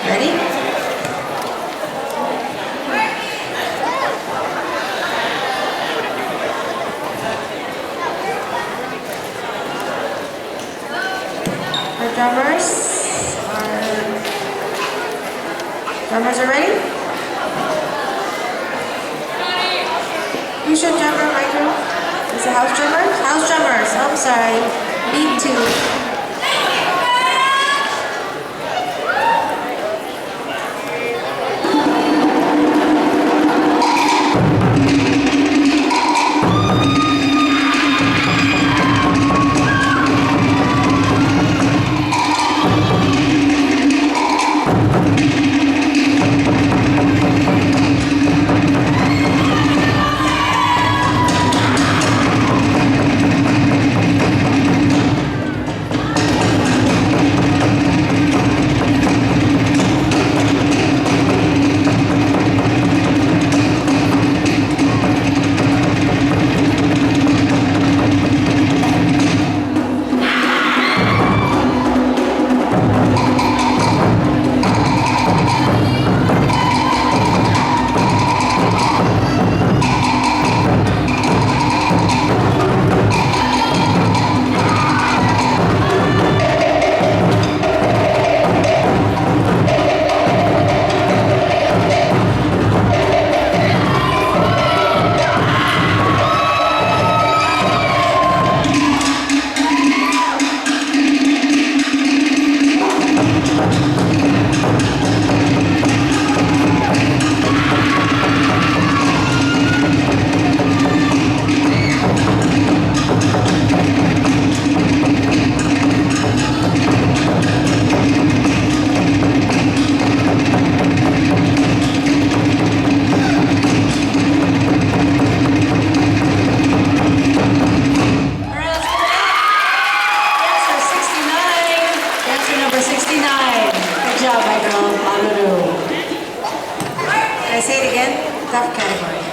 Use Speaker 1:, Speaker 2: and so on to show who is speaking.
Speaker 1: Ready? Our drummers are ready? Who's your drummer, Michael? Is it house drummers? House drummers. Oh, I'm sorry. Beat 2. Good job, my girl. Can I say it again? Tough category.